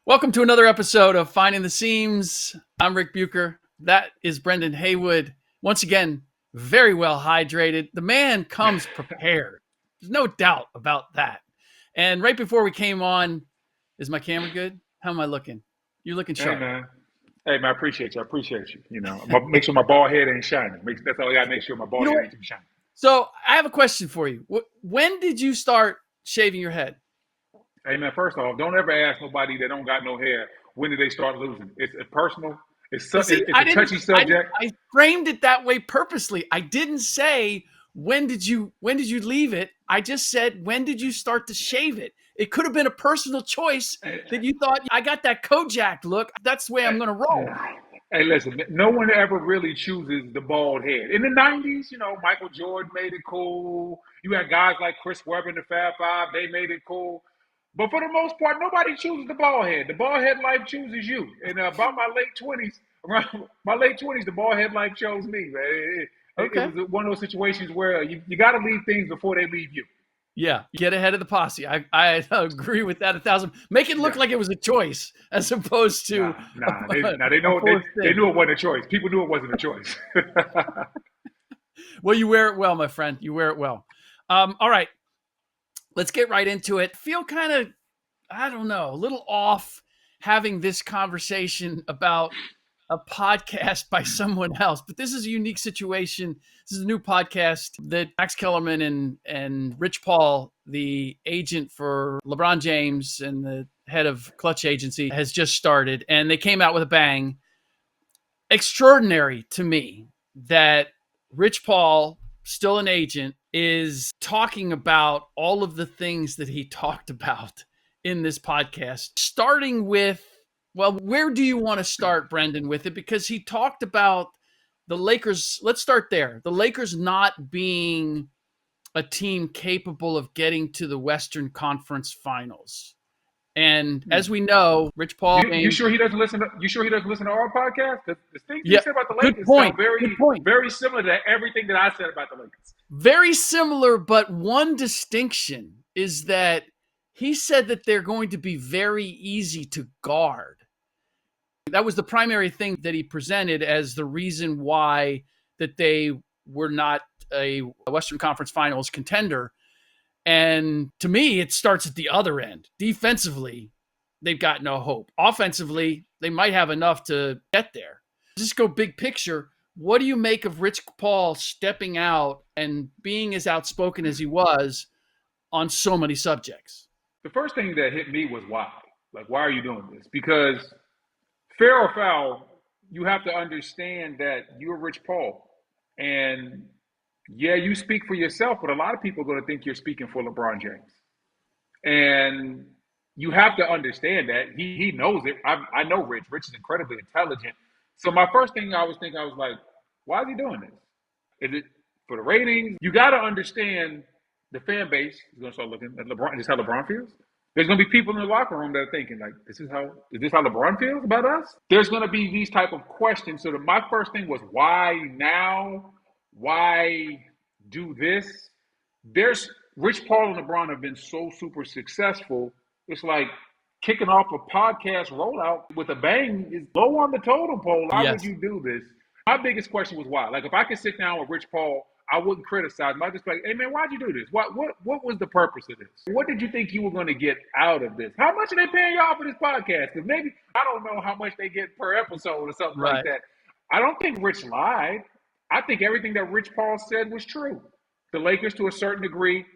Welcome to another episode of Finding the Seams. I'm Rick Bucher. That is Brendan Haywood. Once again, very well hydrated. The man comes prepared. There's no doubt about that. And right before we came on, is my camera good? How am I looking? You're looking sharp. Hey man, I appreciate you. Make sure my bald head ain't shining. That's all I gotta make sure my bald head ain't too shiny. So I have a question for you. When did you start shaving your head? Hey man, first off, don't ever ask nobody that don't got no hair when did they start losing. It's personal. It's a touchy subject. I framed it that way purposely. I didn't say when did you leave it. I just said when did you start to shave it. It could have been a personal choice that you thought I got that Kojak look. That's the way I'm going to roll. Hey, listen, no one ever really chooses the bald head. In the 90s, Michael Jordan made it cool. You had guys like Chris Webber in the Fab Five. They made it cool. But for the most part, nobody chooses the bald head. The bald head life chooses you. And about my late 20s, the bald head life chose me, man. It was one of those situations where you got to leave things before they leave you. Yeah, get ahead of the posse. I agree with that 1,000. Make it look like it was a choice as opposed to. They knew it wasn't a choice. People knew it wasn't a choice. Well, you wear it well, my friend. You wear it well. All right, let's get right into it. Feel kind of, I don't know, a little off having this conversation about a podcast by someone else, but this is a unique situation. This is a new podcast that Max Kellerman and Rich Paul, the agent for LeBron James and the head of Clutch Agency, has just started, and they came out with a bang. Extraordinary to me that Rich Paul, still an agent, is talking about all of the things that he talked about in this podcast, starting with, well, where do you want to start, Brendan, with it? Because he talked about the Lakers. Let's start there. The Lakers not being a team capable of getting to the Western Conference Finals. And as we know, Rich Paul. You sure he doesn't listen to our podcast? The things he said about the Lakers sound very similar to everything that I said about the Lakers. Very similar, but one distinction is that he said that they're going to be very easy to guard. That was the primary thing that he presented as the reason why that they were not a Western Conference Finals contender. And to me, it starts at the other end. Defensively, they've got no hope. Offensively, they might have enough to get there. Just go big picture. What do you make of Rich Paul stepping out and being as outspoken as he was on so many subjects? The first thing that hit me was why. Like, why are you doing this? Because fair or foul, you have to understand that you're Rich Paul. And yeah, you speak for yourself, but a lot of people are going to think you're speaking for LeBron James. And you have to understand that. He knows it. I know Rich. Rich is incredibly intelligent. So my first thing I was like, why is he doing this? Is it for the ratings? You got to understand the fan base is going to start looking at LeBron. This is how LeBron feels. There's going to be people in the locker room that are thinking, like, is this how LeBron feels about us? There's going to be these type of questions. So my first thing was, why now? Why do this? Rich Paul and LeBron have been so super successful. It's like kicking off a podcast rollout with a bang is low on the totem pole. Why would you do this? My biggest question was why. Like, if I could sit down with Rich Paul, I wouldn't criticize him. I'd just be like, hey, man, why'd you do this? What was the purpose of this? What did you think you were going to get out of this? How much are they paying y'all for this podcast? Because maybe, I don't know how much they get per episode or something like that. I don't think Rich lied. I think everything that Rich Paul said was true. The Lakers, to a certain degree,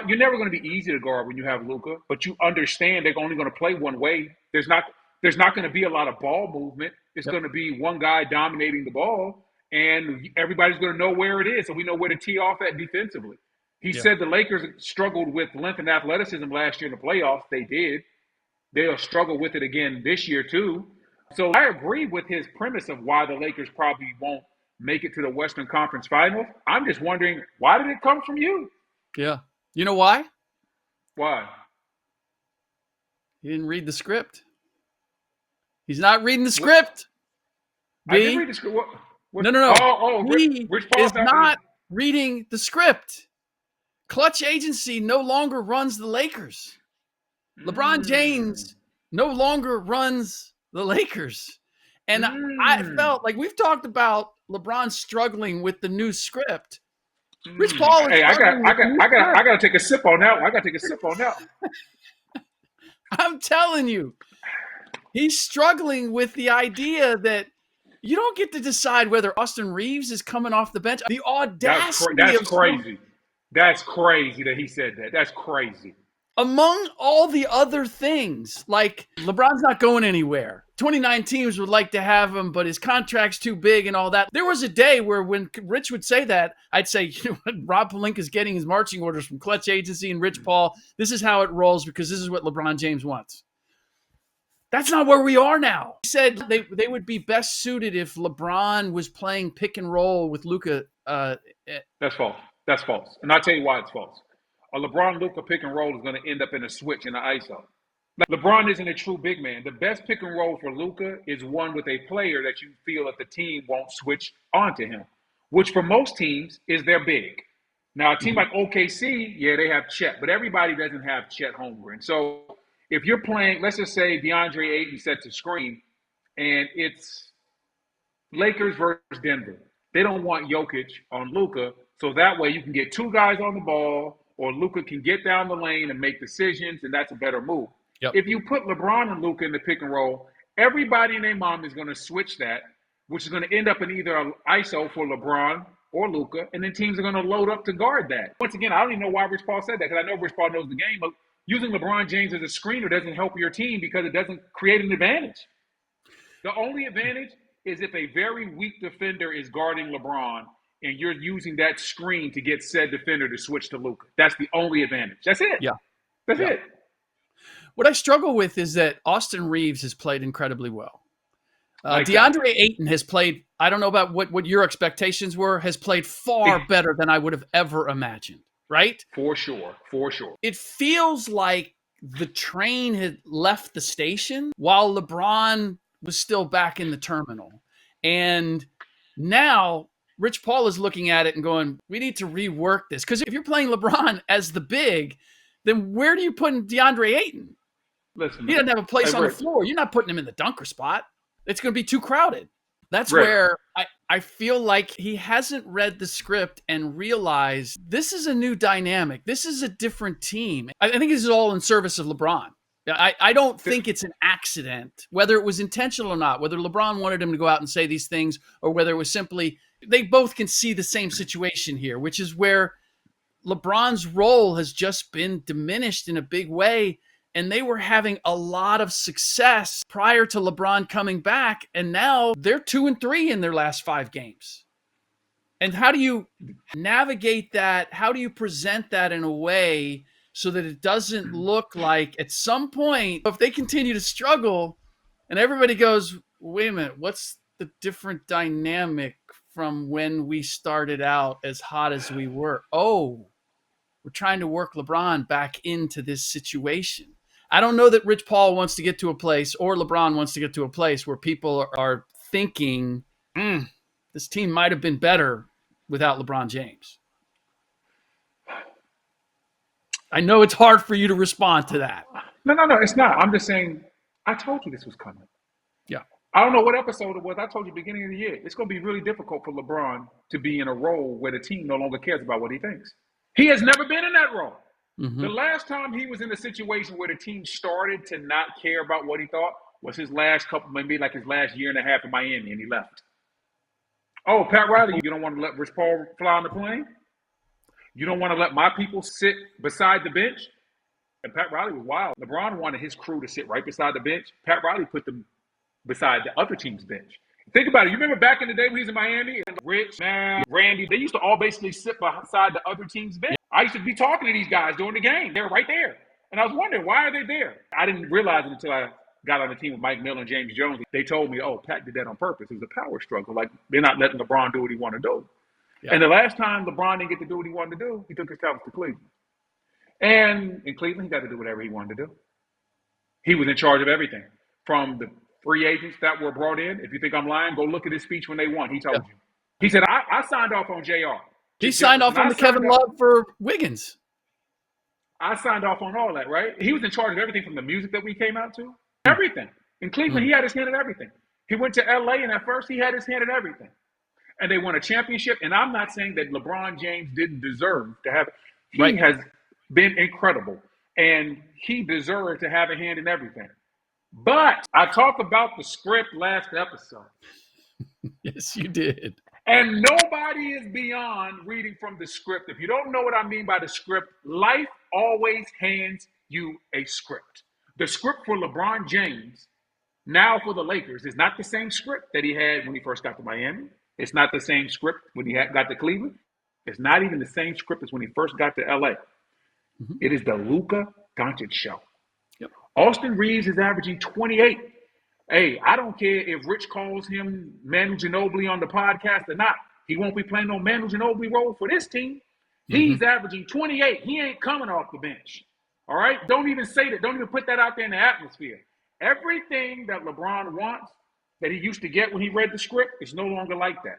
you're never going to be easy to guard when you have Luka, but you understand they're only going to play one way. There's not going to be a lot of ball movement. It's going to be one guy dominating the ball. And everybody's going to know where it is, so we know where to tee off at defensively. He said the Lakers struggled with length and athleticism last year in the playoffs. They did. They'll struggle with it again this year, too. So I agree with his premise of why the Lakers probably won't make it to the Western Conference Finals. I'm just wondering, why did it come from you? Yeah. You know why? Why? He didn't read the script. He's not reading the script. I didn't read the script. No. He is not reading the script. Clutch Agency no longer runs the Lakers. LeBron James no longer runs the Lakers. And I Mm. felt like we've talked about LeBron struggling with the new script. Rich Paul is Hey, struggling with the new I script. got to take a sip on that one. I got to take a sip on that one. I'm telling you, he's struggling with the idea that you don't get to decide whether Austin Reeves is coming off the bench. The audacity That's of some, crazy. That's crazy that he said that. That's crazy. among all the other things, like LeBron's not going anywhere. 29 teams would like to have him, but his contract's too big and all that. There was a day where when Rich would say that, I'd say, you know what, Rob Pelinka's getting his marching orders from Clutch Agency and Rich Paul. This is how it rolls because this is what LeBron James wants. That's not where we are now. He said they would be best suited if LeBron was playing pick and roll with Luka. That's false. That's false. And I'll tell you why it's false. A LeBron Luka pick and roll is going to end up in a switch in an ISO. LeBron isn't a true big man. The best pick and roll for Luka is one with a player that you feel that the team won't switch onto him, which for most teams is their big. Now, a team like OKC, yeah, they have Chet, but everybody doesn't have Chet Holmgren. So if you're playing, let's just say DeAndre Ayton sets a screen, and it's Lakers versus Denver. They don't want Jokic on Luka, so that way you can get two guys on the ball, or Luka can get down the lane and make decisions, and that's a better move. Yep. If you put LeBron and Luka in the pick and roll, everybody and their mom is going to switch that, which is going to end up in either an ISO for LeBron or Luka, and then teams are going to load up to guard that. Once again, I don't even know why Rich Paul said that, because I know Rich Paul knows the game, but using LeBron James as a screener doesn't help your team because it doesn't create an advantage. The only advantage is if a very weak defender is guarding LeBron and you're using that screen to get said defender to switch to Luka. That's the only advantage. That's it. Yeah. That's it. What I struggle with is that Austin Reeves has played incredibly well. Like DeAndre Ayton has played, I don't know about what your expectations were, has played far better than I would have ever imagined, right? For sure. For sure. It feels like the train had left the station while LeBron was still back in the terminal. And now Rich Paul is looking at it and going, we need to rework this. Because if you're playing LeBron as the big, then where do you put in DeAndre Ayton? Listen, He doesn't have a place on the floor. You're not putting him in the dunker spot. It's going to be too crowded. That's where I feel like he hasn't read the script and realized this is a new dynamic. This is a different team. I think this is all in service of LeBron. I don't think it's an accident, whether it was intentional or not, whether LeBron wanted him to go out and say these things or whether it was simply they both can see the same situation here, which is where LeBron's role has just been diminished in a big way. And they were having a lot of success prior to LeBron coming back. And now they're 2-3 in their last 5 games. And how do you navigate that? How do you present that in a way so that it doesn't look like at some point, if they continue to struggle and everybody goes, wait a minute, what's the different dynamic from when we started out as hot as we were? Oh, we're trying to work LeBron back into this situation. I don't know that Rich Paul wants to get to a place or LeBron wants to get to a place where people are thinking, this team might have been better without LeBron James. I know it's hard for you to respond to that. No, it's not. I'm just saying, I told you this was coming. Yeah. I don't know what episode it was. I told you beginning of the year. It's going to be really difficult for LeBron to be in a role where the team no longer cares about what he thinks. He has never been in that role. Mm-hmm. The last time he was in a situation where the team started to not care about what he thought was his last couple, maybe like his last year and a half in Miami, and he left. Oh, Pat Riley, you don't want to let Rich Paul fly on the plane? You don't want to let my people sit beside the bench? And Pat Riley was wild. LeBron wanted his crew to sit right beside the bench. Pat Riley put them beside the other team's bench. Think about it. You remember back in the day when he was in Miami? And Rich, Randy, they used to all basically sit beside the other team's bench. I used to be talking to these guys during the game. They were right there. And I was wondering, why are they there? I didn't realize it until I got on the team with Mike Miller and James Jones. They told me, oh, Pat did that on purpose. It was a power struggle. Like, they're not letting LeBron do what he wanted to do. Yeah. And the last time LeBron didn't get to do what he wanted to do, he took his talents to Cleveland. And in Cleveland, he got to do whatever he wanted to do. He was in charge of everything. From the free agents that were brought in. If you think I'm lying, go look at his speech when they won. He told you. He said, I signed off on JR. He signed off on the Kevin Love for Wiggins. I signed off on all that, right? He was in charge of everything from the music that we came out to Everything. In Cleveland, he had his hand in everything. He went to LA, and at first he had his hand in everything. And they won a championship. And I'm not saying that LeBron James didn't deserve to have it. He has been incredible. And he deserved to have a hand in everything. But I talked about the script last episode. Yes, you did. And nobody is beyond reading from the script. If you don't know what I mean by the script, life always hands you a script. The script for LeBron James, now for the Lakers, is not the same script that he had when he first got to Miami. It's not the same script when he got to Cleveland. It's not even the same script as when he first got to LA. Mm-hmm. It is the Luka Doncic show. Yep. Austin Reeves is averaging 28. Hey, I don't care if Rich calls him Manu Ginobili on the podcast or not. He won't be playing no Manu Ginobili role for this team. He's averaging 28. He ain't coming off the bench. All right? Don't even say that. Don't even put that out there in the atmosphere. Everything that LeBron wants that he used to get when he read the script is no longer like that.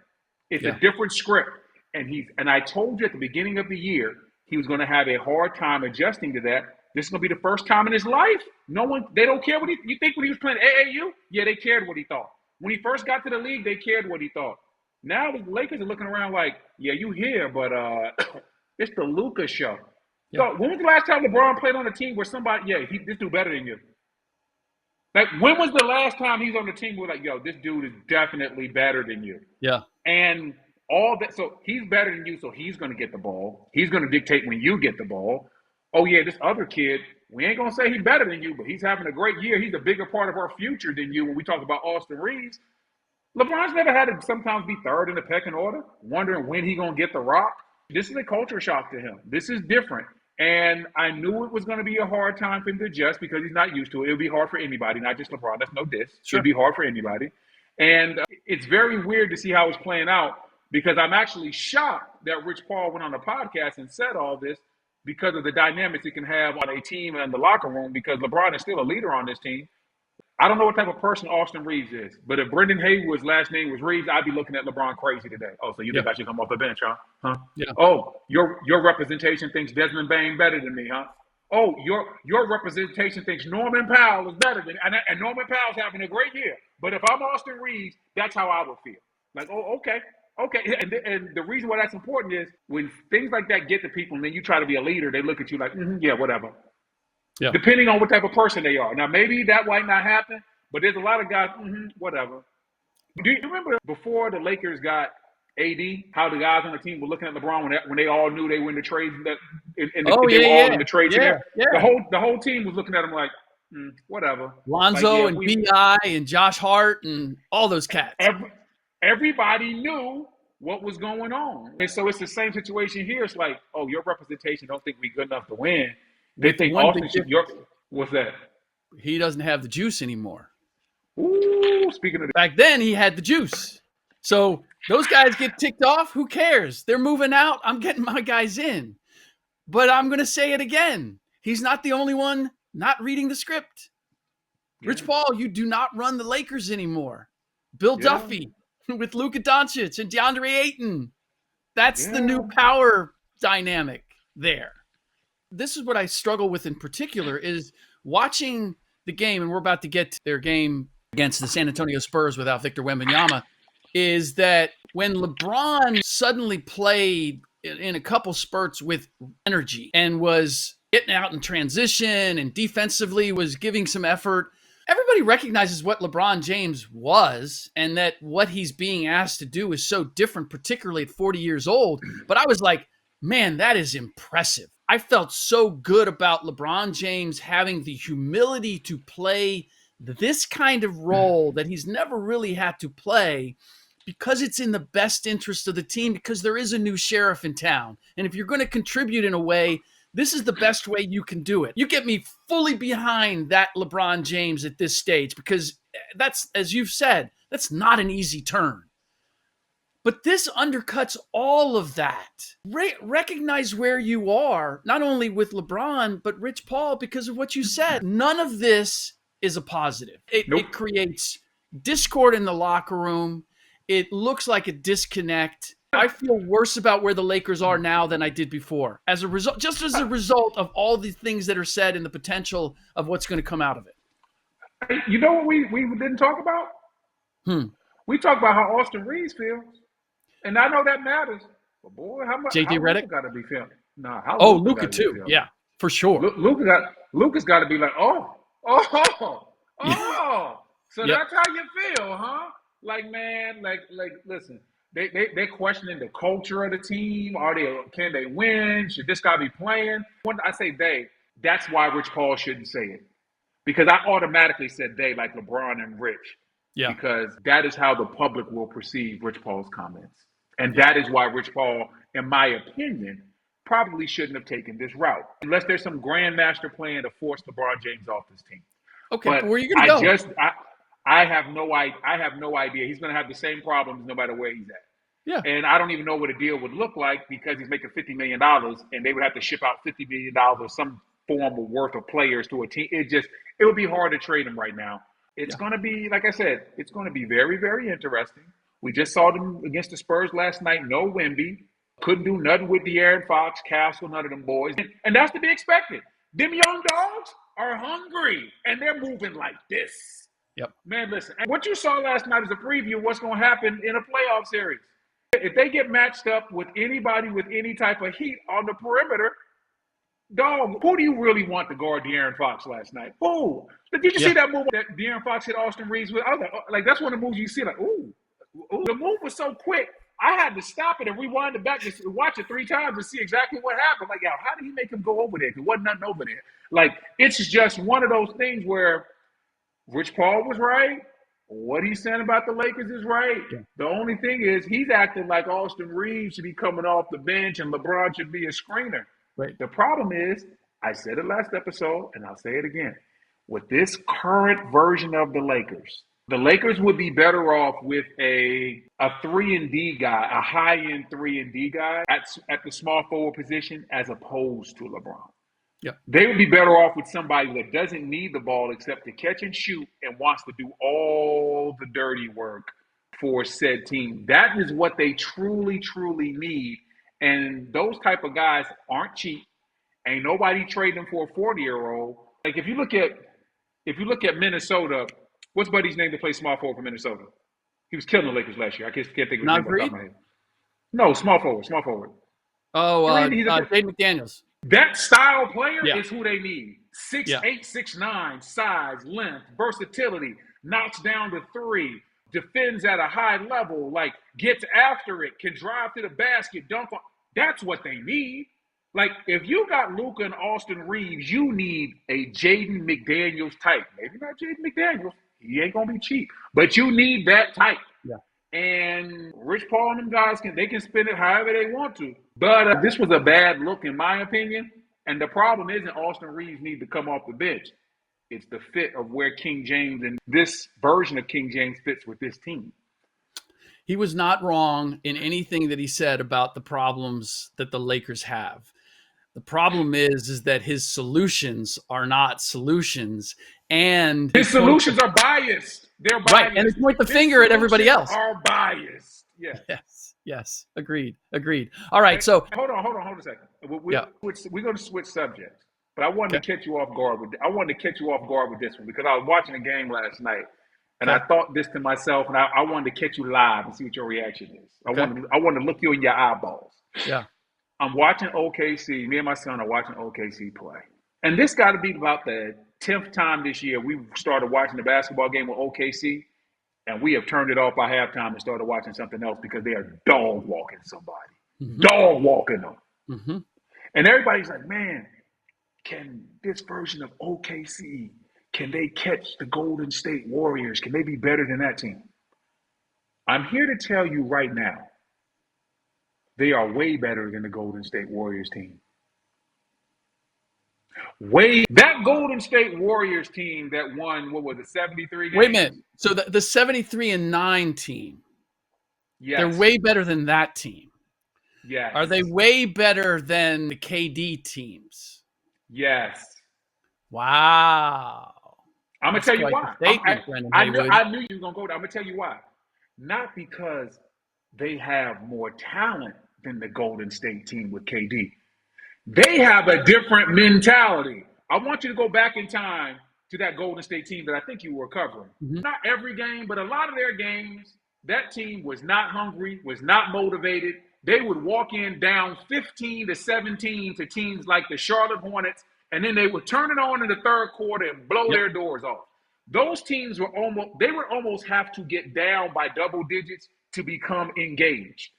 It's a different script. And I told you at the beginning of the year he was going to have a hard time adjusting to that. This is going to be the first time in his life. They don't care you think when he was playing AAU? Yeah, they cared what he thought. When he first got to the league, they cared what he thought. Now the Lakers are looking around like, yeah, you here, but it's the Luka show. Yeah. So when was the last time LeBron played on a team where somebody, this dude better than you? Like, when was the last time he's on the team where like, yo, this dude is definitely better than you? Yeah. And all that, so he's better than you, so he's going to get the ball. He's going to dictate when you get the ball. Oh, yeah, this other kid, we ain't going to say he's better than you, but he's having a great year. He's a bigger part of our future than you when we talk about Austin Reeves. LeBron's never had to sometimes be third in the pecking order, wondering when he's going to get the rock. This is a culture shock to him. This is different. And I knew it was going to be a hard time for him to adjust because he's not used to it. It would be hard for anybody, not just LeBron. That's no diss. Sure. It would be hard for anybody. And it's very weird to see how it's playing out because I'm actually shocked that Rich Paul went on the podcast and said all this, because of the dynamics it can have on a team and the locker room, because LeBron is still a leader on this team. I don't know what type of person Austin Reeves is, but if Brendan Haywood's last name was Reeves, I'd be looking at LeBron crazy today. Oh, so you think I should come off the bench, huh? Yeah. Oh, your representation thinks Desmond Bain better than me, huh? Oh, your representation thinks Norman Powell is better than me, and Norman Powell's having a great year. But if I'm Austin Reeves, that's how I would feel. Like, oh, okay. Okay, and the reason why that's important is when things like that get to people and then you try to be a leader, they look at you like, yeah, whatever. Yeah. Depending on what type of person they are. Now, maybe that might not happen, but there's a lot of guys, whatever. Do you remember before the Lakers got AD, how the guys on the team were looking at LeBron when they all knew they were in the trades in the trades? Yeah. The whole team was looking at him like, whatever. Lonzo and B.I. and Josh Hart and all those cats. Everybody knew what was going on. And so it's the same situation here. It's like, oh, your representation don't think we're good enough to win. They think Austin should. What's that? He doesn't have the juice anymore. Ooh, speaking of back then, he had the juice. So those guys get ticked off. Who cares? They're moving out. I'm getting my guys in. But I'm going to say it again. He's not the only one not reading the script. Yeah. Rich Paul, you do not run the Lakers anymore. Bill Duffy with Luka Doncic and DeAndre Ayton. That's the new power dynamic there. This is what I struggle with in particular is watching the game, and we're about to get to their game against the San Antonio Spurs without Victor Wembanyama, is that when LeBron suddenly played in a couple spurts with energy and was getting out in transition and defensively was giving some effort, everybody recognizes what LeBron James was and that what he's being asked to do is so different, particularly at 40 years old. But I was like, man, that is impressive. I felt so good about LeBron James having the humility to play this kind of role that he's never really had to play because it's in the best interest of the team, because there is a new sheriff in town. And if you're going to contribute in a way, this is the best way you can do it. You get me fully behind that LeBron James at this stage, because that's, as you've said, that's not an easy turn. But this undercuts all of that. Recognize where you are, not only with LeBron, but Rich Paul, because of what you said. None of this is a positive. It creates discord in the locker room. It looks like a disconnect. I feel worse about where the Lakers are now than I did before. As a result, just as a result of all the things that are said and the potential of what's going to come out of it. You know what we didn't talk about? Hmm. We talked about how Austin Reeves feels, and I know that matters. But boy, JJ how Luka Redick. got to be feeling? Nah, how Oh, Luka got Luka to be too. feeling? Yeah, for sure. Luka's got to be like, oh. Yeah. So Yep. that's how you feel, huh? Like, man, listen, they're questioning the culture of the team. Can they win? Should this guy be playing? When I say that's why Rich Paul shouldn't say it, because I automatically said they, like LeBron and Rich, Yeah. because that is how the public will perceive Rich Paul's comments, and Yeah. that is why Rich Paul, in my opinion, probably shouldn't have taken this route, unless there's some grandmaster plan to force LeBron James off this team. Okay, But but where are you going to go? I have no idea. He's going to have the same problems no matter where he's at. Yeah. And I don't even know what a deal would look like, because he's making $50 million and they would have to ship out $50 million or some form of worth of players to a team. It would be hard to trade him right now. It's going to be, like I said, it's going to be very, very interesting. We just saw them against the Spurs last night. No Wemby. Couldn't do nothing with De'Aaron Fox, Castle, none of them boys. And that's to be expected. Them young dogs are hungry, and they're moving like this. Yep. Man, listen, what you saw last night is a preview of what's going to happen in a playoff series. If they get matched up with anybody with any type of heat on the perimeter, dog, who do you really want to guard De'Aaron Fox last night? Who? Did you see that move that De'Aaron Fox hit Austin Reeves with? I was like, that's one of the moves you see, like, ooh. The move was so quick, I had to stop it and rewind it back to watch it 3 times to see exactly what happened. Like, yo, how did he make him go over there? There wasn't nothing over there. Like, it's just one of those things where Rich Paul was right. What he's saying about the Lakers is right. Yeah. The only thing is he's acting like Austin Reeves should be coming off the bench and LeBron should be a screener. Right. The problem is, I said it last episode, and I'll say it again. With this current version of the Lakers would be better off with a 3-and-D guy, a high-end 3-and-D guy at the small forward position, as opposed to LeBron. Yeah. They would be better off with somebody that doesn't need the ball except to catch and shoot and wants to do all the dirty work for said team. That is what they truly, truly need. And those type of guys aren't cheap. Ain't nobody trading them for a 40-year-old. Like, if you look at Minnesota, what's Buddy's name to play small forward for Minnesota? He was killing the Lakers last year. I can't think of his name off the top of my head. No, small forward. Oh, Jaden McDaniels. That style player is who they need. 6'8", 6'9", size, length, versatility, knocks down to 3, defends at a high level, like gets after it, can drive to the basket, dunk on. That's what they need. Like, if you got Luka and Austin Reeves, you need a Jaden McDaniels type. Maybe not Jaden McDaniels. He ain't going to be cheap. But you need that type. Yeah. And Rich Paul and them guys, they can spin it however they want to. But this was a bad look, in my opinion. And the problem isn't Austin Reeves need to come off the bench. It's the fit of where King James and this version of King James fits with this team. He was not wrong in anything that he said about the problems that the Lakers have. The problem is that his solutions are not solutions, and his solutions are biased. They're biased. Right, and they point the finger at everybody else. Are biased. Yes. Agreed. All right, so hold on a second. We're going to switch subjects, but I wanted to catch you off guard with this one, because I was watching a game last night, and I thought this to myself, and I wanted to catch you live and see what your reaction is. I wanted to look you in your eyeballs. Yeah. I'm watching OKC. Me and my son are watching OKC play. And this got to be about the 10th time this year we started watching the basketball game with OKC, and we have turned it off by halftime and started watching something else because they are dog walking somebody. Mm-hmm. Dog walking them. Mm-hmm. And everybody's like, man, can this version of OKC, can they catch the Golden State Warriors? Can they be better than that team? I'm here to tell you right now, they are way better than the Golden State Warriors team. That Golden State Warriors team that won, what was it, 73 games? Wait a minute. So the 73-9 team, they're way better than that team. Yes. Are they way better than the KD teams? Yes. Wow. I'm going to tell you why. I knew you were going to go there. I'm going to tell you why. Not because they have more talent than the Golden State team with KD. They have a different mentality. I want you to go back in time to that Golden State team that I think you were covering. Mm-hmm. Not every game, but a lot of their games, that team was not hungry, was not motivated. They would walk in down 15 to 17 to teams like the Charlotte Hornets, and then they would turn it on in the third quarter and blow their doors off. Those teams would almost have to get down by double digits to become engaged.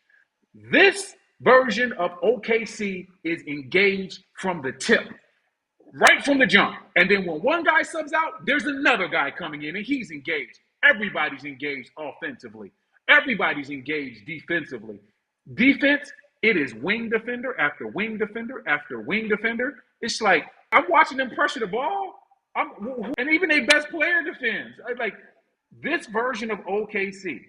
This version of OKC is engaged from the tip, right from the jump. And then when one guy subs out, there's another guy coming in and he's engaged. Everybody's engaged offensively. Everybody's engaged defensively. Defense, it is wing defender after wing defender after wing defender. It's like I'm watching them pressure the ball, and even their best player defends. Like this version of OKC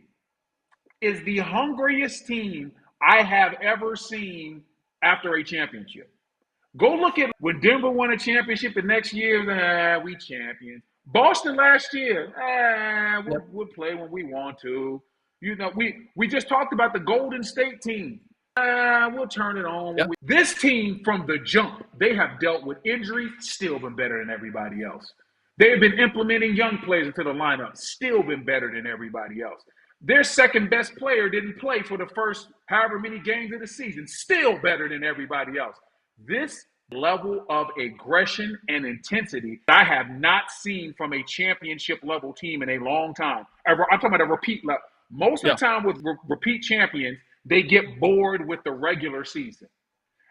is the hungriest team I have ever seen after a championship. Go look at when Denver won a championship the next year, we champions. Boston last year, we'll play when we want to. You know, we just talked about the Golden State team. We'll turn it on. Yep. This team from the jump, they have dealt with injuries, still been better than everybody else. They've been implementing young players into the lineup, still been better than everybody else. Their second best player didn't play for the first however many games of the season, still better than everybody else. This level of aggression and intensity I have not seen from a championship level team in a long time. I'm talking about a repeat level. Most of the time with repeat champions, they get bored with the regular season.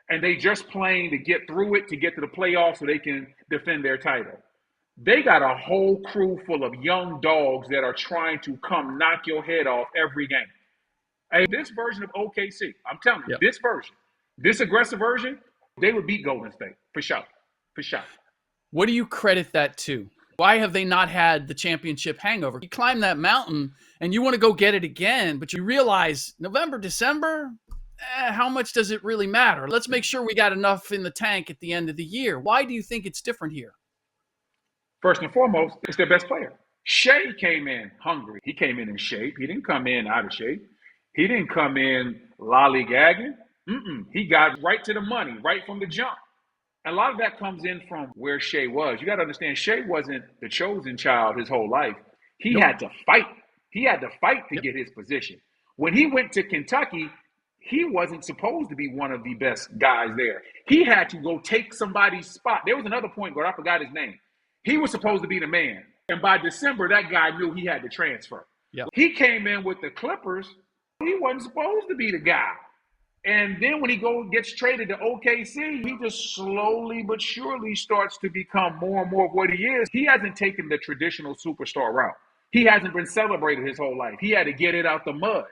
And they just playing to get through it, to get to the playoffs so they can defend their title. They got a whole crew full of young dogs that are trying to come knock your head off every game. Hey, this version of OKC, I'm telling you, this version, this aggressive version, they would beat Golden State, for sure, for sure. What do you credit that to? Why have they not had the championship hangover? You climb that mountain and you want to go get it again, but you realize November, December, how much does it really matter? Let's make sure we got enough in the tank at the end of the year. Why do you think it's different here? First and foremost, it's their best player. Shea came in hungry. He came in shape. He didn't come in out of shape. He didn't come in lollygagging. He got right to the money, right from the jump. A lot of that comes in from where Shea was. You got to understand, Shea wasn't the chosen child his whole life. He had to fight. He had to fight to get his position. When he went to Kentucky, he wasn't supposed to be one of the best guys there. He had to go take somebody's spot. There was another point guard, I forgot his name. He was supposed to be the man. And by December, that guy knew he had to transfer. Yep. He came in with the Clippers. He wasn't supposed to be the guy. And then when he gets traded to OKC, he just slowly but surely starts to become more and more of what he is. He hasn't taken the traditional superstar route. He hasn't been celebrated his whole life. He had to get it out the mud.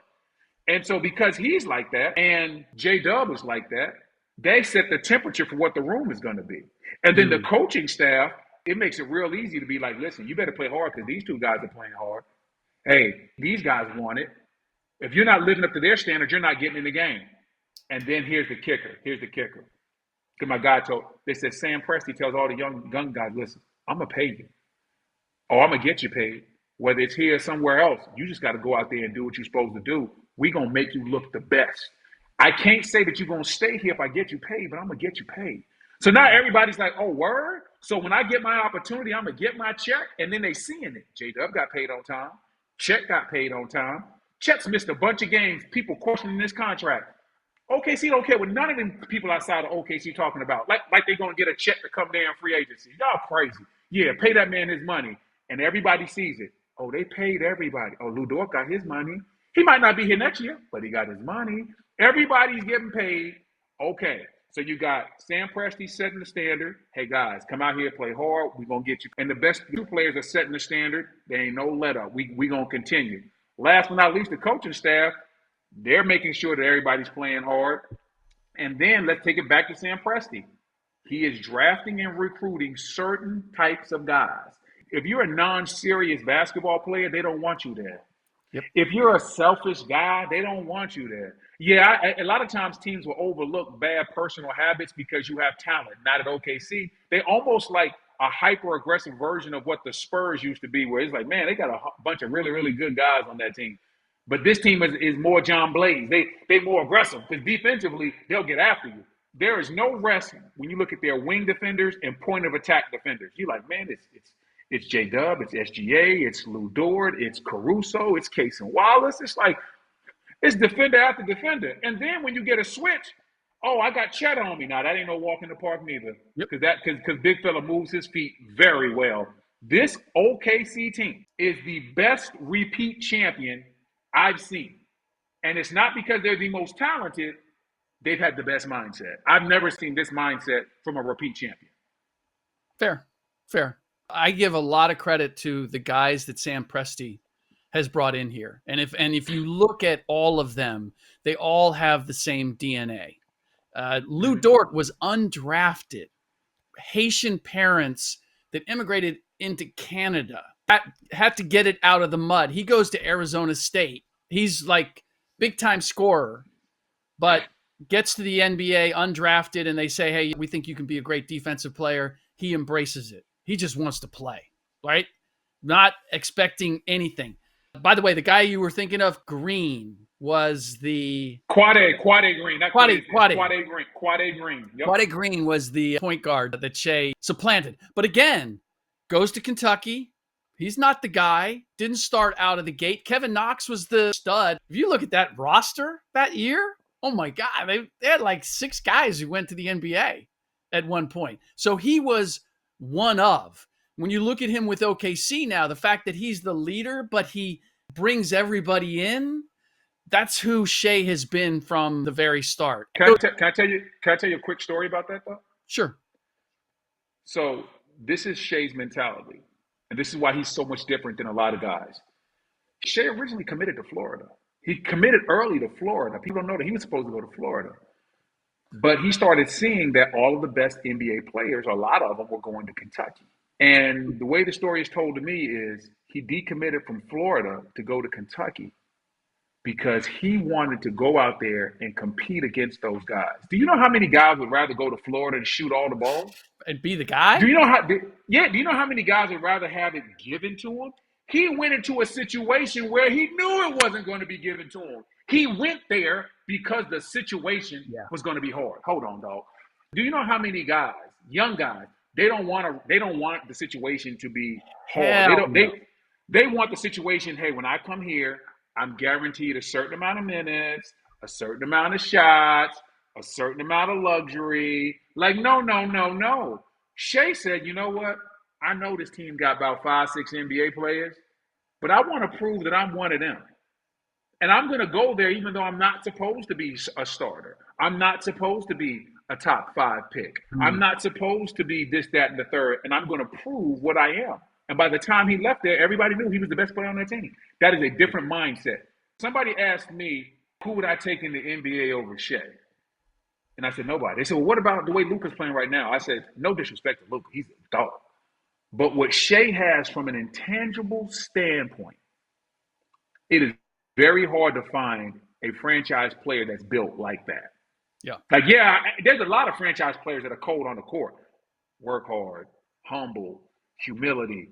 And so because he's like that and J-Dub is like that, they set the temperature for what the room is going to be. And then the coaching staff, it makes it real easy to be like, listen, you better play hard because these two guys are playing hard. Hey, these guys want it. If you're not living up to their standards, you're not getting in the game. And then here's the kicker. Because my guy they said Sam Presti tells all the young guys, listen, I'm going to pay you. Or I'm going to get you paid. Whether it's here or somewhere else, you just got to go out there and do what you're supposed to do. We're going to make you look the best. I can't say that you're going to stay here if I get you paid, but I'm going to get you paid. So now everybody's like, oh, word? So when I get my opportunity, I'm going to get my check. And then they seeing it. J-Dub got paid on time. Chet got paid on time. Chet's missed a bunch of games. People questioning this contract. OKC don't care what none of them people outside of OKC talking about. Like they're going to get a check to come there in free agency. Y'all crazy. Yeah, pay that man his money. And everybody sees it. Oh, they paid everybody. Oh, Lou Dort got his money. He might not be here next year, but he got his money. Everybody's getting paid. Okay. So you got Sam Presti setting the standard. Hey, guys, come out here, play hard. We're going to get you. And the best two players are setting the standard. There ain't no let up. We going to continue. Last but not least, the coaching staff, they're making sure that everybody's playing hard. And then let's take it back to Sam Presti. He is drafting and recruiting certain types of guys. If you're a non-serious basketball player, they don't want you there. Yep. If you're a selfish guy, they don't want you there. Yeah, a lot of times teams will overlook bad personal habits because you have talent. Not at OKC. They almost like a hyper-aggressive version of what the Spurs used to be, where it's like, man, they got a bunch of really, really good guys on that team. But this team is more John Blaze. They more aggressive because defensively, they'll get after you. There is no rest when you look at their wing defenders and point of attack defenders. You're like, man, It's J-Dub, it's SGA, it's Lou Dort, it's Caruso, it's Keaton Wallace. It's like, it's defender after defender. And then when you get a switch, oh, I got Chet on me. Now, that ain't no walk in the park neither. Yep. Because big fella moves his feet very well. This OKC team is the best repeat champion I've seen. And it's not because they're the most talented. They've had the best mindset. I've never seen this mindset from a repeat champion. Fair. I give a lot of credit to the guys that Sam Presti has brought in here. And if you look at all of them, they all have the same DNA. Lou Dort was undrafted. Haitian parents that immigrated into Canada. Had to get it out of the mud. He goes to Arizona State. He's like big time scorer, but gets to the NBA undrafted and they say, hey, we think you can be a great defensive player. He embraces it. He just wants to play, right? Not expecting anything. By the way, the guy you were thinking of, Green, was the Quade Green. Quade Green. Yep. Quade Green was the point guard that Shea supplanted. But again, goes to Kentucky. He's not the guy. Didn't start out of the gate. Kevin Knox was the stud. If you look at that roster that year, oh my God, they had like 6 guys who went to the NBA at one point. So he was one of. When you look at him with OKC now, the fact that he's the leader, but he brings everybody in, that's who Shea has been from the very start. Can I tell you a quick story about that, though? Sure. So this is Shea's mentality, and this is why he's so much different than a lot of guys. Shea originally committed to Florida. He committed early to Florida. People don't know that he was supposed to go to Florida. But he started seeing that all of the best NBA players, or a lot of them, were going to Kentucky. And the way the story is told to me is he decommitted from Florida to go to Kentucky because he wanted to go out there and compete against those guys. Do you know how many guys would rather go to Florida and shoot all the balls? And be the guy? Do you know how many guys would rather have it given to him? He went into a situation where he knew it wasn't going to be given to him. He went there because the situation was going to be hard. Hold on, dog. Do you know how many guys, young guys, they don't want the situation to be hard. They want the situation, hey, when I come here, I'm guaranteed a certain amount of minutes, a certain amount of shots, a certain amount of luxury. Like, no. Shea said, you know what? I know this team got about 5, 6 NBA players, but I want to prove that I'm one of them. And I'm going to go there even though I'm not supposed to be a starter. I'm not supposed to be a top 5 pick. I'm not supposed to be this, that, and the third. And I'm going to prove what I am. And by the time he left there, everybody knew he was the best player on their team. That is a different mindset. Somebody asked me, who would I take in the NBA over Shea? And I said, nobody. They said, well, what about the way Luka's playing right now? I said, no disrespect to Luka. He's a dog. But what Shea has from an intangible standpoint, it is very hard to find a franchise player that's built like that. Yeah. Like, there's a lot of franchise players that are cold on the court. Work hard, humble, humility,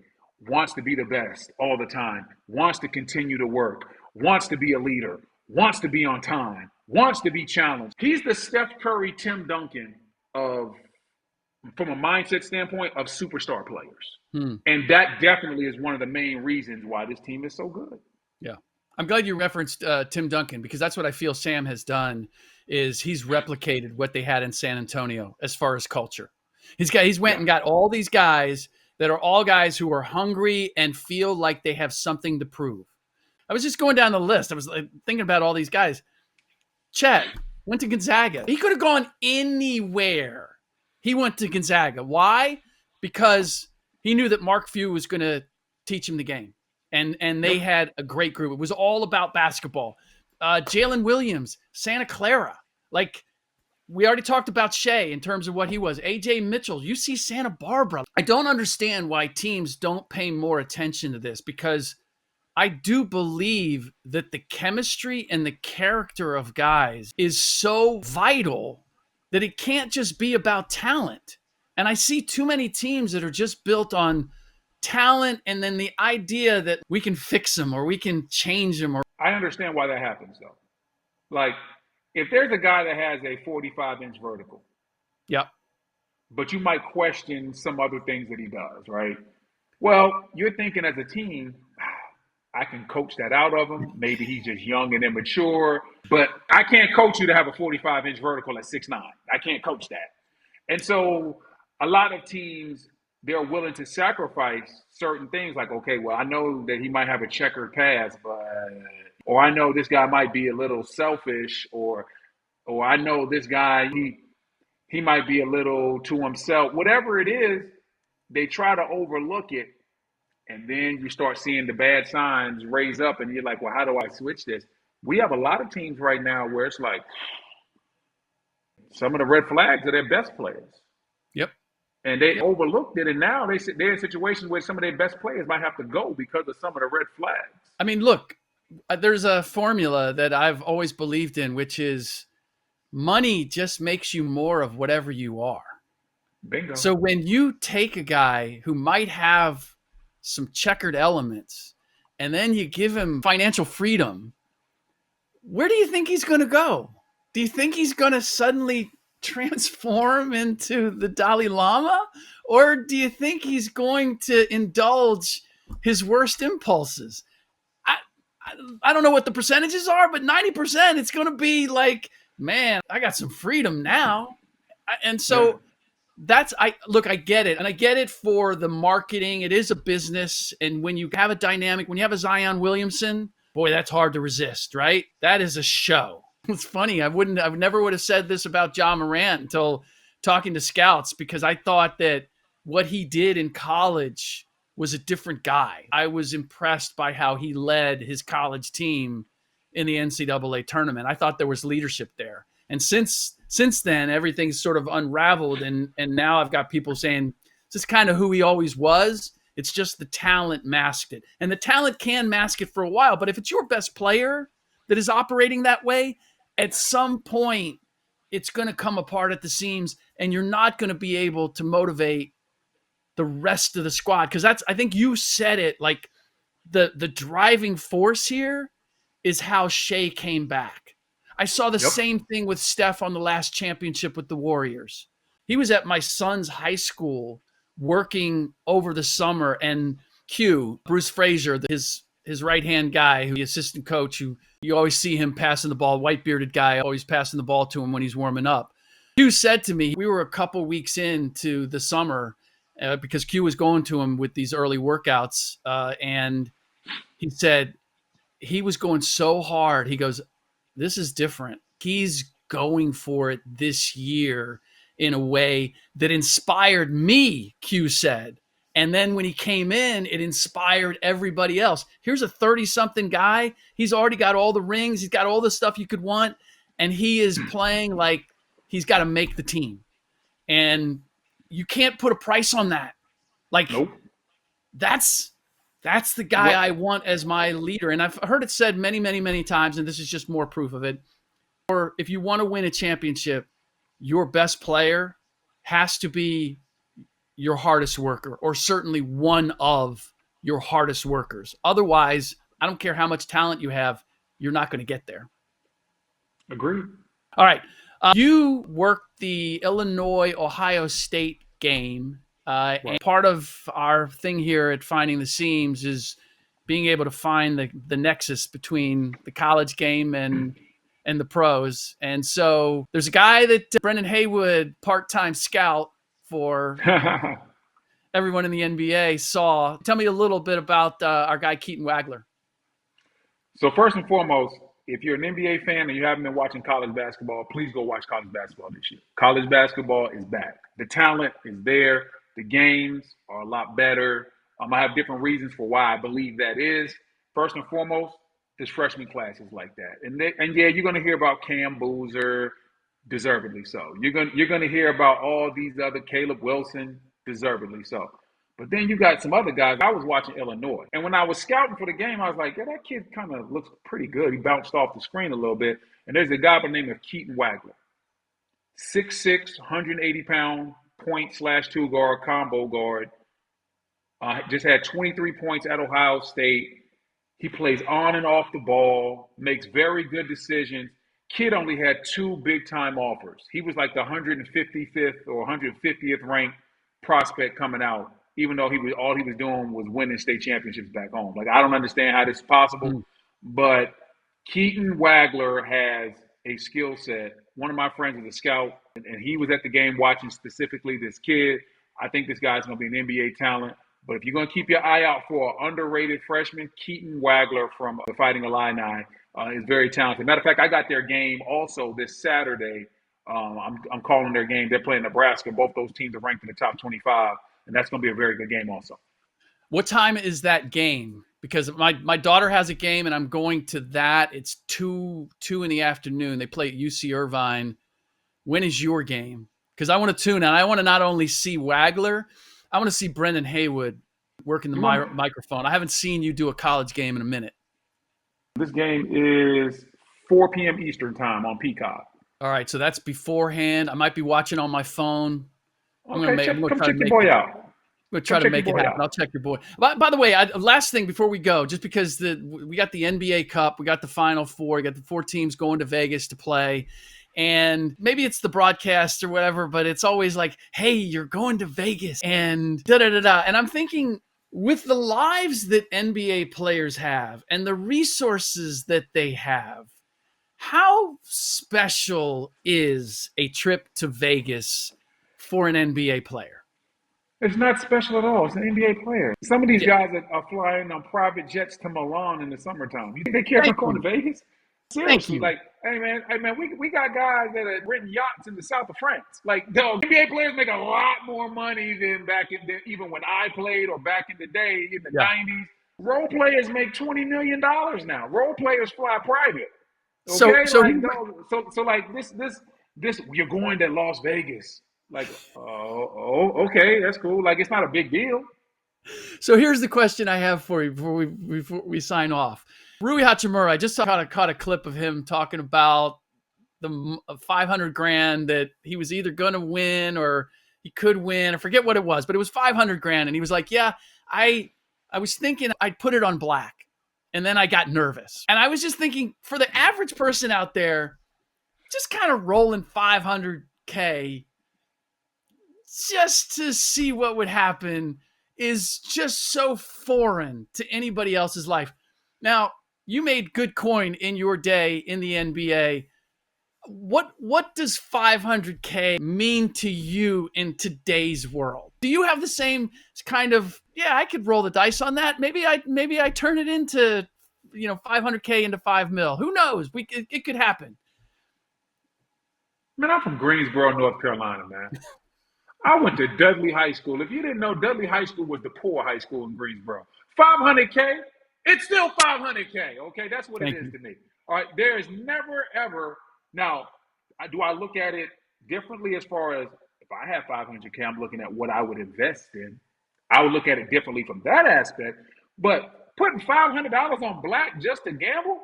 wants to be the best all the time, wants to continue to work, wants to be a leader, wants to be on time, wants to be challenged. He's the Steph Curry, Tim Duncan from a mindset standpoint, of superstar players. And that definitely is one of the main reasons why this team is so good. Yeah. I'm glad you referenced Tim Duncan, because that's what I feel Sam has done is he's replicated what they had in San Antonio as far as culture. He's went and got all these guys that are all guys who are hungry and feel like they have something to prove. I was just going down the list. I was thinking about all these guys. Chet went to Gonzaga. He could have gone anywhere. He went to Gonzaga. Why? Because he knew that Mark Few was going to teach him the game. And they had a great group. It was all about basketball. Jalen Williams, Santa Clara. Like, we already talked about Shea in terms of what he was. A.J. Mitchell, UC Santa Barbara. I don't understand why teams don't pay more attention to this, because I do believe that the chemistry and the character of guys is so vital that it can't just be about talent. And I see too many teams that are just built on talent and then the idea that we can fix them or we can change them. I understand why that happens, though. Like, if there's a guy that has a 45-inch vertical, yep, but you might question some other things that he does, right? Well, you're thinking as a team, I can coach that out of him. Maybe he's just young and immature, but I can't coach you to have a 45-inch vertical at 6'9". I can't coach that. And so a lot of teams, they're willing to sacrifice certain things like, okay, well, I know that he might have a checkered past, but or I know this guy might be a little selfish, or I know this guy he might be a little to himself. Whatever it is, they try to overlook it, and then you start seeing the bad signs raise up, and you're like, well, how do I switch this? We have a lot of teams right now where it's like some of the red flags are their best players. Yep. And they overlooked it, and now they're in situations where some of their best players might have to go because of some of the red flags. I mean, look, there's a formula that I've always believed in, which is money just makes you more of whatever you are. Bingo. So when you take a guy who might have some checkered elements and then you give him financial freedom, where do you think he's going to go? Do you think he's going to suddenly transform into the Dalai Lama? Or do you think he's going to indulge his worst impulses? I don't know what the percentages are, but 90% it's going to be like, man, I got some freedom now. And so I get it. And I get it for the marketing. It is a business. And when you have a dynamic, when you have a Zion Williamson, boy, that's hard to resist, right? That is a show. It's funny. I never would have said this about Ja Morant until talking to scouts, because I thought that what he did in college was a different guy. I was impressed by how he led his college team in the NCAA tournament. I thought there was leadership there. And since then, everything's sort of unraveled. And now I've got people saying, this is kind of who he always was. It's just the talent masked it. And the talent can mask it for a while. But if it's your best player that is operating that way, at some point, it's going to come apart at the seams, and you're not going to be able to motivate the rest of the squad. Because I think you said it, like the driving force here is how Shea came back. I saw the same thing with Steph on the last championship with the Warriors. He was at my son's high school working over the summer, and Bruce Frazier, his right-hand guy, the assistant coach, who you always see him passing the ball, white-bearded guy, always passing the ball to him when he's warming up. Q said to me, we were a couple weeks into the summer, because Q was going to him with these early workouts, and he said he was going so hard. He goes, this is different. He's going for it this year in a way that inspired me, Q said. And then when he came in, it inspired everybody else. Here's a 30-something guy. He's already got all the rings. He's got all the stuff you could want. And he is playing like he's got to make the team. And you can't put a price on that. Like, nope. That's the guy I want as my leader. And I've heard it said many, many, many times, and this is just more proof of it. Or if you want to win a championship, your best player has to be your hardest worker, or certainly one of your hardest workers. Otherwise, I don't care how much talent you have, you're not going to get there. Agreed. All right. You worked the Illinois-Ohio State game. And part of our thing here at Finding the Seams is being able to find the nexus between the college game and the pros. And so there's a guy that Brendan Haywood, part-time scout for everyone in the NBA, saw. Tell me a little bit about our guy Keaton Wagler. So first and foremost, if you're an NBA fan and you haven't been watching college basketball, please go watch college basketball this year. College basketball is back. The talent is there. The games are a lot better. I have different reasons for why I believe that is. First and foremost, this freshman class is like that. And yeah, you're going to hear about Cam Boozer, deservedly so. You're going to hear about all these other, Caleb Wilson, deservedly so. But then you got some other guys. I was watching Illinois. And when I was scouting for the game, I was like, yeah, that kid kind of looks pretty good. He bounced off the screen a little bit. And there's a guy by the name of Keaton Wagler. 6'6", 180-pound, point/2 guard, combo guard. Just had 23 points at Ohio State. He plays on and off the ball, makes very good decisions. Kid only had 2 big-time offers. He was like the 155th or 150th ranked prospect coming out even though all he was doing was winning state championships back home. Like, I don't understand how this is possible, but Keaton Wagler has a skill set. One of my friends is a scout, and he was at the game watching specifically this kid. I think this guy's going to be an NBA talent. But if you're going to keep your eye out for an underrated freshman, Keaton Wagler from the Fighting Illini is very talented. Matter of fact, I got their game also this Saturday. I'm calling their game. They're playing Nebraska. Both those teams are ranked in the top 25, and that's going to be a very good game also. What time is that game? Because my daughter has a game, and I'm going to that. It's 2 in the afternoon. They play at UC Irvine. When is your game? Because I want to tune in. I want to not only see Wagler, I want to see Brendan Haywood working the microphone. I haven't seen you do a college game in a minute. This game is 4 p.m. Eastern time on Peacock. All right, so that's beforehand. I might be watching on my phone. I'm going to check your boy out. We'll try to make it happen. I'll check your boy. By the way, last thing before we go, just because we got the NBA Cup, we got the Final Four, we got the 4 teams going to Vegas to play. And maybe it's the broadcast or whatever, but it's always like, hey, you're going to Vegas and da-da-da-da. And I'm thinking, with the lives that NBA players have and the resources that they have, how special is a trip to Vegas for an NBA player? It's not special at all. It's an NBA player. Some of these guys are flying on private jets to Milan in the summertime. You think they care about going to Vegas? Seriously, like, hey man, we got guys that are renting yachts in the south of France. Like, the NBA players make a lot more money than even when I played or back in the day in the 90s. Role players make $20 million now. Role players fly private. Okay, so like this, you're going to Las Vegas. Like, okay, that's cool. Like, it's not a big deal. So here's the question I have for you before we sign off. Rui Hachimura, I just caught a clip of him talking about the $500,000 that he was either going to win or he could win. I forget what it was, but it was $500,000. And he was like, yeah, I was thinking I'd put it on black. And then I got nervous. And I was just thinking, for the average person out there, just kind of rolling $500,000 just to see what would happen is just so foreign to anybody else's life. Now, you made good coin in your day in the NBA. What does $500,000 mean to you in today's world? Do you have the same kind of, yeah, I could roll the dice on that. Maybe I turn it into, $500,000 into $5 million. Who knows? It could happen. Man, I'm from Greensboro, North Carolina, man. I went to Dudley High School. If you didn't know, Dudley High School was the poor high school in Greensboro. $500,000, it's still $500,000. Okay, that's what it is to me. All right, there is never ever. Now, do I look at it differently as far as if I have $500,000, I'm looking at what I would invest in. I would look at it differently from that aspect. But putting $500 on black just to gamble?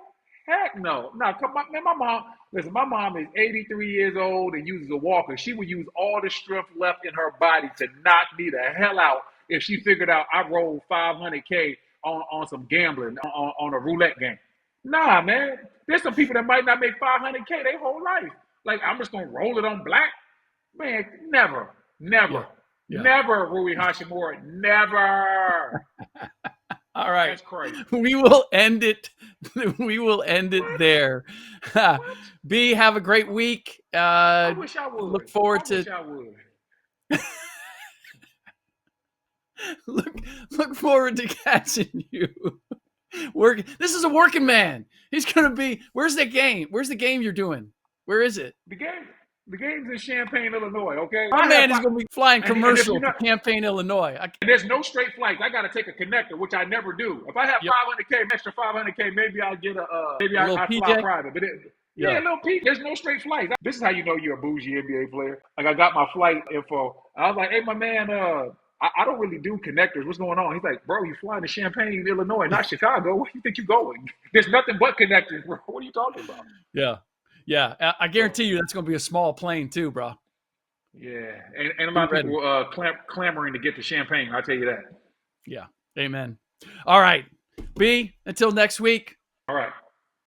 Heck no. Now, come on, man, my mom is 83 years old and uses a walker. She would use all the strength left in her body to knock me the hell out if she figured out I rolled $500,000 on some gambling, on a roulette game. Nah, man. There's some people that might not make $500,000 their whole life. Like, I'm just going to roll it on black? Man, never. Yeah. Never, Rui Hachimura. Never. All right. That's crazy. We will end it. We will end it there. B, have a great week. I wish I would. Look forward to. Look forward to catching you. This is a working man. He's gonna be. Where's the game? Where's the game you're doing? Where is it? The game's in Champaign, Illinois. Okay. My man is gonna be flying commercial to Champaign, Illinois. There's no straight flights. I got to take a connector, which I never do. If I have $500,000, extra $500,000, maybe I'll get I fly private. But a little peak. There's no straight flights. This is how you know you're a bougie NBA player. Like, I got my flight info. I was like, hey, my man, I don't really do connectors. What's going on? He's like, bro, you flying to Champaign, Illinois, not Chicago. Where do you think you're going? There's nothing but connectors, bro. What are you talking about? Yeah. I guarantee you that's going to be a small plane too, bro. Yeah. And a lot of people clamoring to get to Champagne. I'll tell you that. Yeah. Amen. All right. B, until next week. All right.